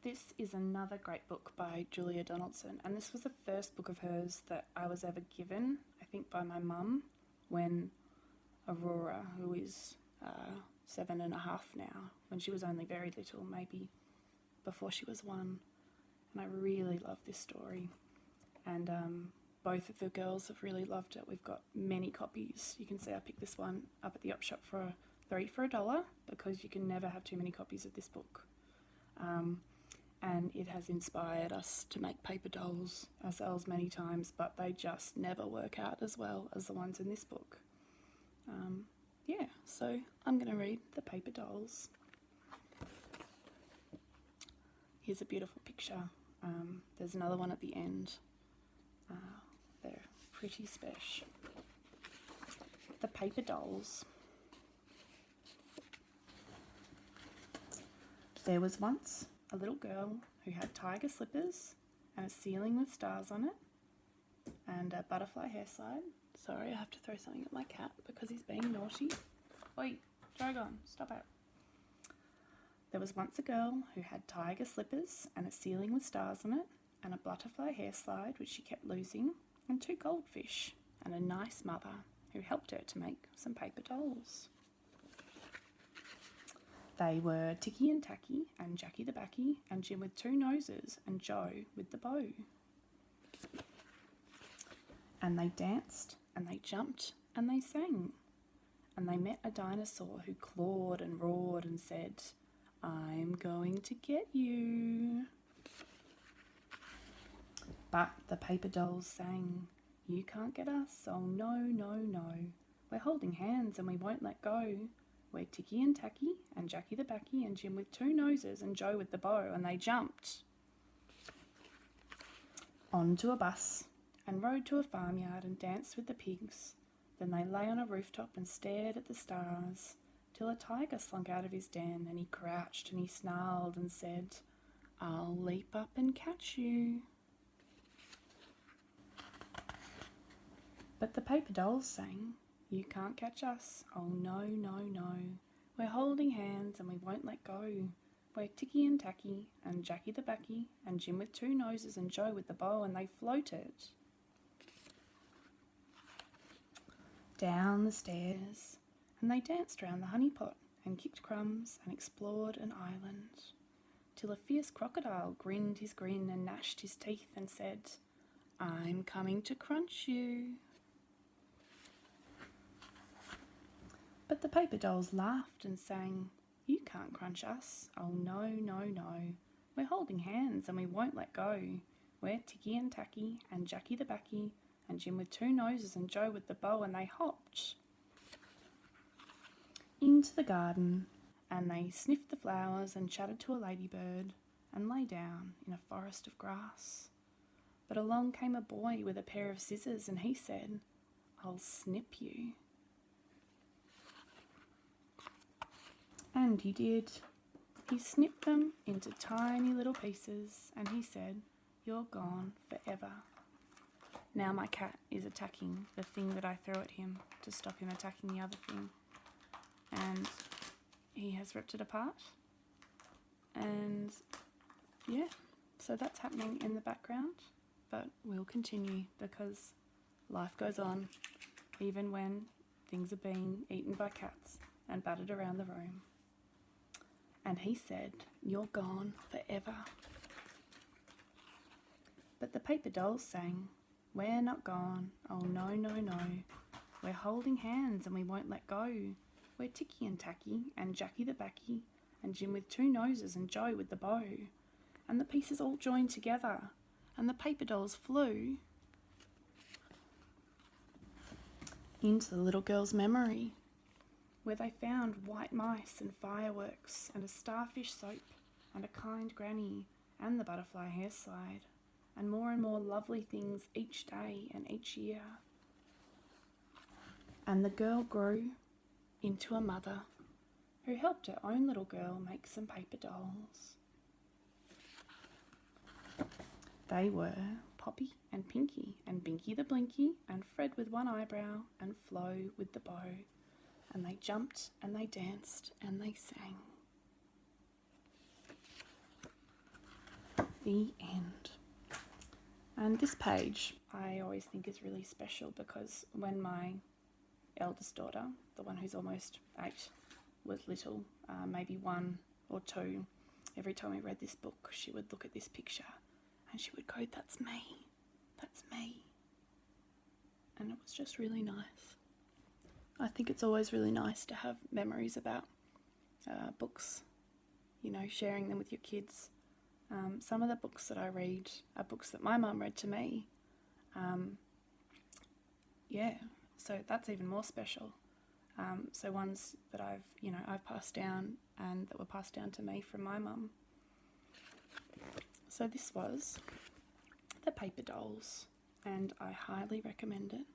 This is another great book by Julia Donaldson, and this was the first book of hers that I was ever given, I think by my mum, when Aurora, who is 7.5 now, when she was only very little, maybe before she was 1. And I really love this story. And both of the girls have really loved it. We've got many copies. You can see I picked this one up at the op shop for $3 because you can never have too many copies of this book. And it has inspired us to make paper dolls ourselves many times, but they just never work out as well as the ones in this book. So I'm going to read The Paper Dolls. Here's a beautiful picture. There's another one at the end. They're pretty special. The Paper Dolls. There was once a little girl who had tiger slippers and a ceiling with stars on it and a butterfly hair slide. Sorry, I have to throw something at my cat because he's being naughty. Oi, Dragon, stop it. There was once a girl who had tiger slippers and a ceiling with stars on it and a butterfly hair slide which she kept losing and 2 goldfish and a nice mother who helped her to make some paper dolls. They were Ticky and Tacky and Jackie the Backy and Jim with 2 noses and Joe with the bow. And they danced and they jumped and they sang. And they met a dinosaur who clawed and roared and said, "I'm going to get you." But the paper dolls sang, "You can't get us, oh no, no, no. We're holding hands and we won't let go. We're Ticky and Tacky and Jackie the Backy and Jim with 2 noses and Joe with the bow." And they jumped onto a bus and rode to a farmyard and danced with the pigs. Then they lay on a rooftop and stared at the stars till a tiger slunk out of his den and he crouched and he snarled and said, "I'll leap up and catch you." But the paper dolls sang, "You can't catch us, oh no, no, no. We're holding hands and we won't let go. We're Ticky and Tacky and Jackie the Backy and Jim with 2 noses and Joe with the bow." And they floated down the stairs and they danced round the honey pot and kicked crumbs and explored an island till a fierce crocodile grinned his grin and gnashed his teeth and said, "I'm coming to crunch you." But the paper dolls laughed and sang, "You can't crunch us, oh no, no, no. We're holding hands and we won't let go. We're Ticky and Tacky and Jackie the Backy and Jim with 2 noses and Joe with the bow." And they hopped into the garden and they sniffed the flowers and chatted to a ladybird and lay down in a forest of grass. But along came a boy with a pair of scissors and he said, "I'll snip you." And he did. He snipped them into tiny little pieces and he said, "You're gone forever." Now my cat is attacking the thing that I threw at him to stop him attacking the other thing. And he has ripped it apart. And yeah, so that's happening in the background. But we'll continue because life goes on even when things are being eaten by cats and battered around the room. And he said, "You're gone forever." But the paper dolls sang, "We're not gone, oh no, no, no. We're holding hands and we won't let go. We're Ticky and Tacky and Jackie the Backy and Jim with 2 noses and Joe with the bow." And the pieces all joined together and the paper dolls flew into the little girl's memory, where they found white mice and fireworks and a starfish soap and a kind granny and the butterfly hair slide and more lovely things each day and each year. And the girl grew into a mother who helped her own little girl make some paper dolls. They were Poppy and Pinky and Binky the Blinky and Fred with 1 eyebrow and Flo with the bow. And they jumped and they danced and they sang. The end. And this page I always think is really special because when my eldest daughter, the one who's almost 8, was little, maybe 1 or 2, every time we read this book she would look at this picture and she would go, "That's me, that's me." And it was just really nice. I think it's always really nice to have memories about books, you know, sharing them with your kids. Some of the books that I read are books that my mum read to me. So that's even more special. So ones that I've passed down and that were passed down to me from my mum. So this was The Paper Dolls, and I highly recommend it.